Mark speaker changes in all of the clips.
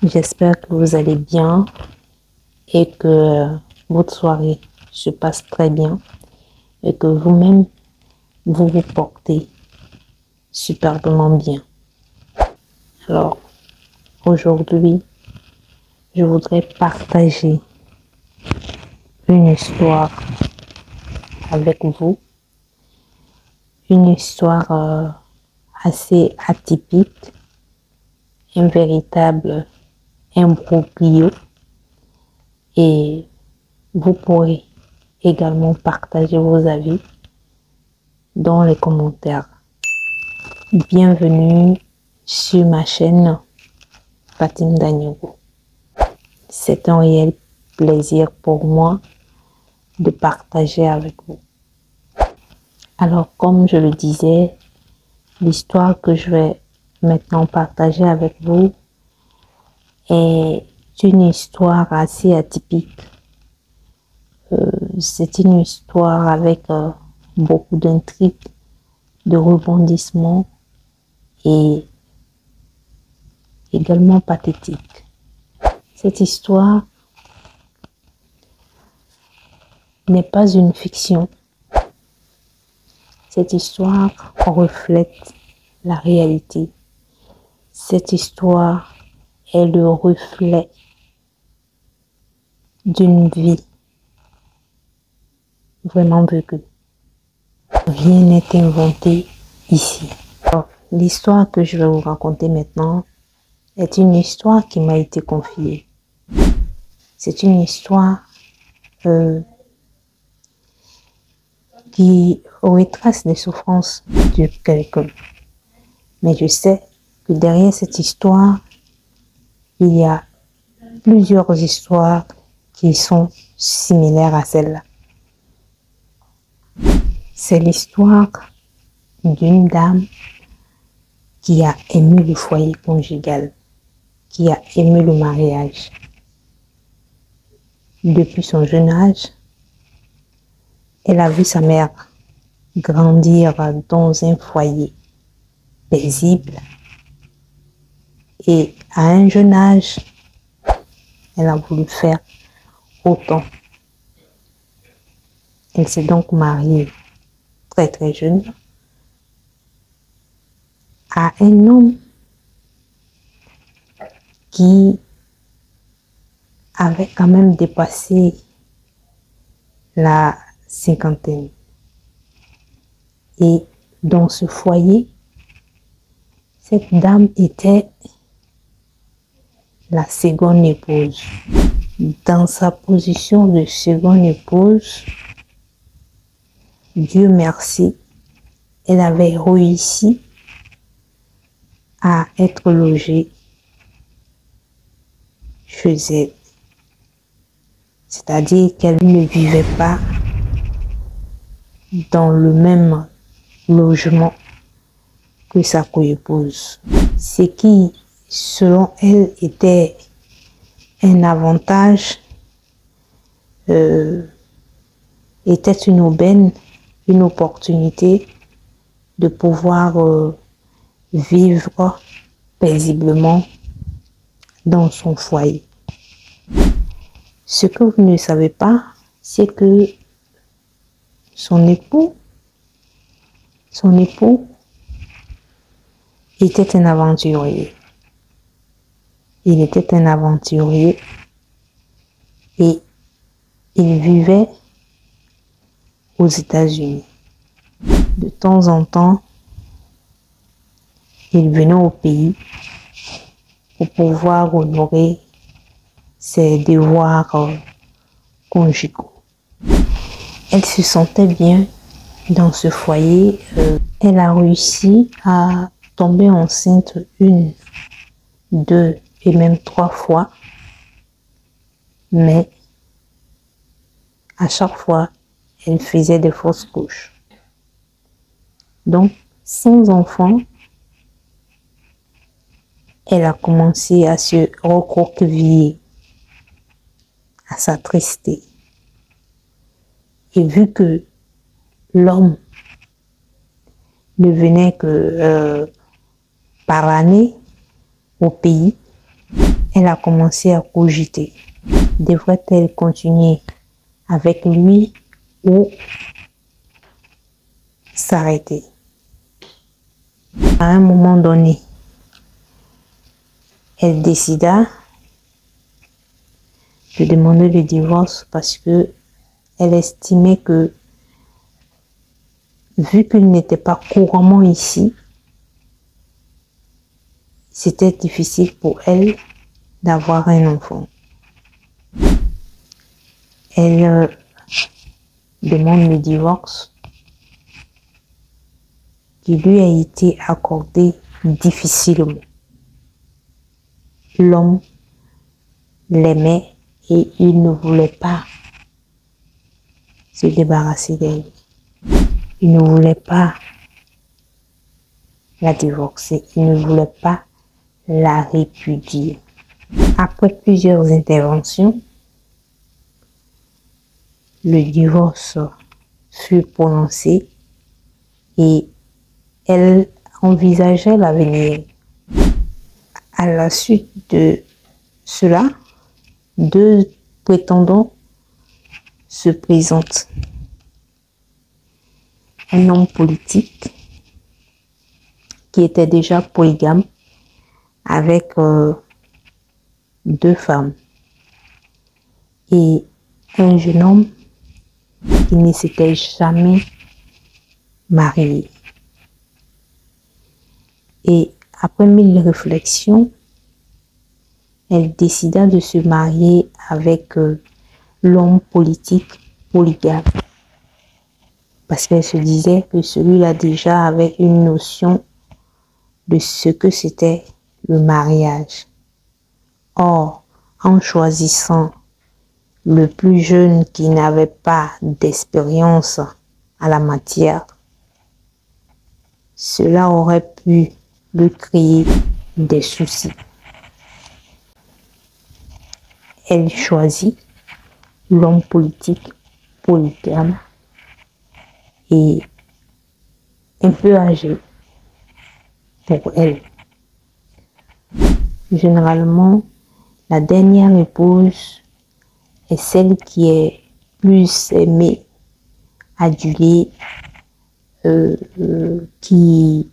Speaker 1: J'espère que vous allez bien et que votre soirée se passe très bien et que vous-même, vous vous portez superbement bien. Alors, aujourd'hui, je voudrais partager une histoire avec vous, une histoire assez atypique, un véritable imbroglio, et vous pourrez également partager vos avis dans les commentaires. Bienvenue sur ma chaîne Fatim Daniego. C'est un réel plaisir pour moi de partager avec vous. Alors, comme je le disais, l'histoire que je vais maintenant partager avec vous est une histoire assez atypique. C'est une histoire avec beaucoup d'intrigues, de rebondissements et également pathétique. Cette histoire n'est pas une fiction. Cette histoire reflète la réalité. Cette histoire est le reflet d'une vie vraiment vécue. Rien n'est inventé ici. L'histoire que je vais vous raconter maintenant est une histoire qui m'a été confiée. C'est une histoire qui retrace les souffrances de quelqu'un. Mais je sais que derrière cette histoire, il y a plusieurs histoires qui sont similaires à celle-là. C'est l'histoire d'une dame qui a aimé le foyer conjugal, qui a aimé le mariage. Depuis son jeune âge, elle a vu sa mère grandir dans un foyer paisible et à un jeune âge, elle a voulu faire autant. Elle s'est donc mariée très jeune à un homme qui avait quand même dépassé la cinquantaine. Et dans ce foyer, cette dame était la seconde épouse. Dans sa position de seconde épouse, Dieu merci, elle avait réussi à être logée chez elle. C'est-à-dire qu'elle ne vivait pas dans le même logement que sa coépouse. Ce qui, selon elle, était un avantage, était une aubaine, une opportunité de pouvoir vivre paisiblement dans son foyer. Ce que vous ne savez pas, c'est que son époux était un aventurier. Il était un aventurier et il vivait aux États-Unis. De temps en temps, il venait au pays pour pouvoir honorer ses devoirs conjugaux. Elle se sentait bien dans ce foyer. Elle a réussi à tomber enceinte 1, 2 et même 3 fois. Mais à chaque fois, elle faisait des fausses couches. Donc, sans enfant, elle a commencé à se recroqueviller, à s'attrister. Et vu que l'homme ne venait que par année au pays, elle a commencé à cogiter. Devrait-elle continuer avec lui ou s'arrêter? À un moment donné, elle décida de demander le divorce parce que elle estimait que, vu qu'il n'était pas couramment ici, c'était difficile pour elle d'avoir un enfant. Elle demande le divorce qui lui a été accordé difficilement. L'homme l'aimait et il ne voulait pas se débarrasser d'elle. Il ne voulait pas la divorcer. Il ne voulait pas la répudier. Après plusieurs interventions, le divorce fut prononcé et elle envisageait l'avenir. À la suite de cela, deux prétendants se présentent. Un homme politique qui était déjà polygame avec deux femmes et un jeune homme qui ne s'était jamais marié. Et après 1000 réflexions, elle décida de se marier avec l'homme politique polygame. Parce qu'elle se disait que celui-là déjà avait une notion de ce que c'était le mariage. Or, en choisissant le plus jeune qui n'avait pas d'expérience à la matière, cela aurait pu lui créer des soucis. Elle choisit l'homme politique polygame et un peu âgé pour elle. Généralement, la dernière épouse est celle qui est plus aimée, adulée, qui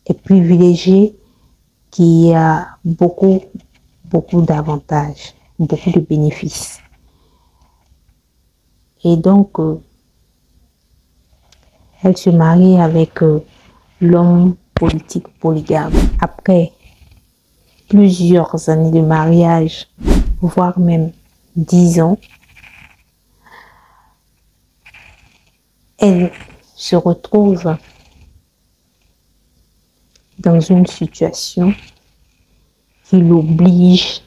Speaker 1: est privilégiée, qui a beaucoup d'avantages, beaucoup de bénéfices. Et donc, elle se marie avec l'homme politique polygame. Après plusieurs années de mariage, voire même 10 ans, elle se retrouve dans une situation qui l'oblige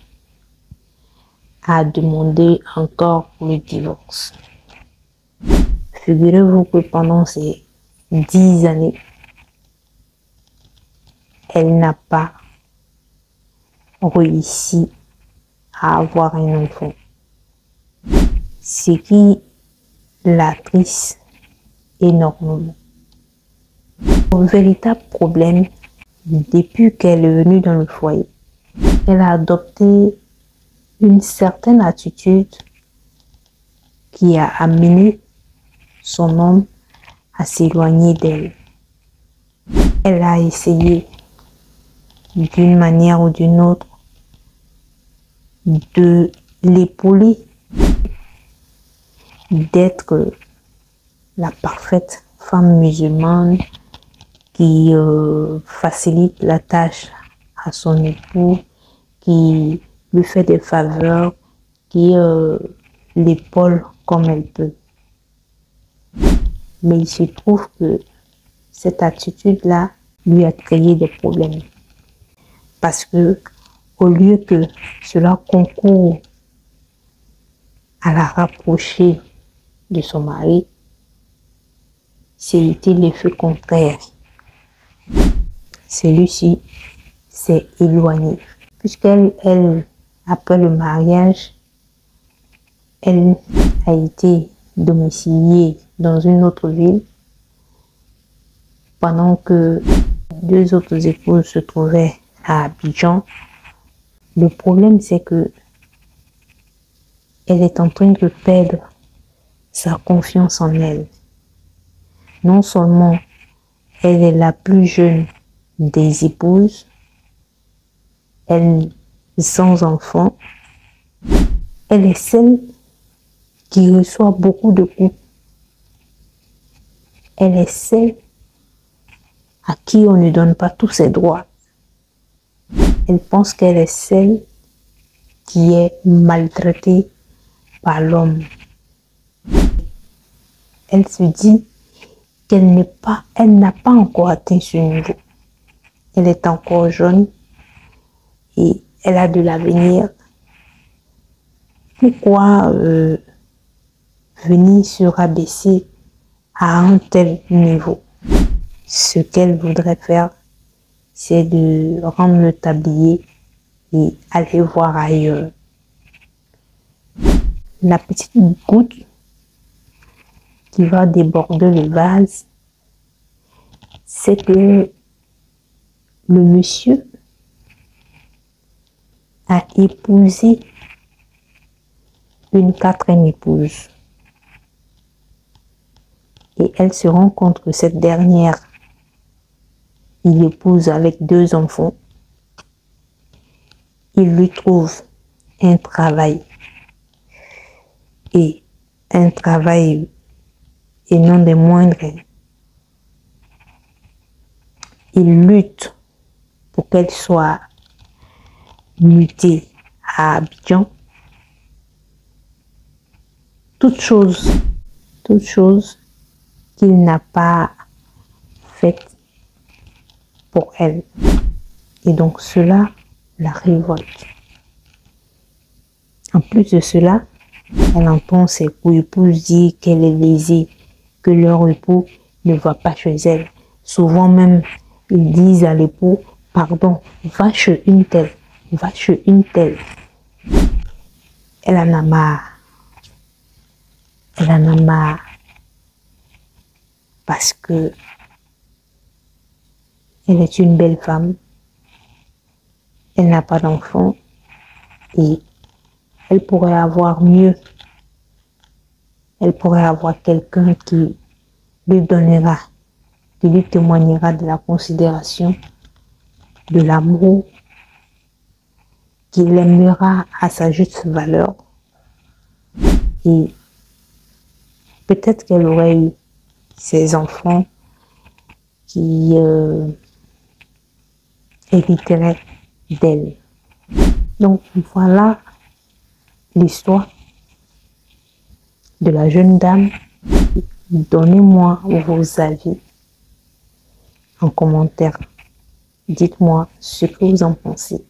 Speaker 1: à demander encore le divorce. Figurez-vous que pendant ces 10 années, elle n'a pas réussi à avoir un enfant. Ce qui l'attriste énormément. Un véritable problème, depuis qu'elle est venue dans le foyer, elle a adopté une certaine attitude qui a amené son homme à s'éloigner d'elle. Elle a essayé d'une manière ou d'une autre de l'épauler, d'être la parfaite femme musulmane qui facilite la tâche à son époux, qui lui fait des faveurs, qui l'épaule comme elle peut. Mais il se trouve que cette attitude-là lui a créé des problèmes. Parce que, au lieu que cela concourt à la rapprocher de son mari, c'était l'effet contraire. Celui-ci s'est éloigné. Puisqu'elle, après le mariage, elle a été domiciliée dans une autre ville, pendant que deux autres épouses se trouvaient à Abidjan. Le problème, c'est que elle est en train de perdre sa confiance en elle. Non seulement elle est la plus jeune des épouses, elle sans enfant, elle est celle qui reçoit beaucoup de coups. Elle est celle à qui on ne donne pas tous ses droits. Elle pense qu'elle est celle qui est maltraitée par l'homme. Elle se dit qu'elle n'a pas encore atteint ce niveau. Elle est encore jeune et elle a de l'avenir. Pourquoi venir se rabaisser à un tel niveau? Ce qu'elle voudrait faire, c'est de rendre le tablier et aller voir ailleurs. La petite goutte qui va déborder le vase, c'est que le monsieur a épousé une quatrième épouse. Et elle se rend compte que cette dernière, il épouse avec 2 enfants. Il lui trouve un travail. Et un travail, et non des moindres. Il lutte pour qu'elle soit mutée à Abidjan. Toute chose qu'il n'a pas faite pour elle. Et donc cela la révolte. En plus de cela, elle entend ses co-épouses dire qu'elle est lésée, que leur époux ne va pas chez elle. Souvent même, ils disent à l'époux, pardon, va chez une telle, va chez une telle. Elle en a marre. Elle en a marre. Parce que elle est une belle femme. Elle n'a pas d'enfant. Et elle pourrait avoir mieux. Elle pourrait avoir quelqu'un qui lui donnera, qui lui témoignera de la considération, de l'amour, qui l'aimera à sa juste valeur. Et peut-être qu'elle aurait eu ses enfants qui hériteraient d'elle. Donc voilà l'histoire de la jeune dame. Donnez-moi vos avis en commentaire. Dites-moi ce que vous en pensez.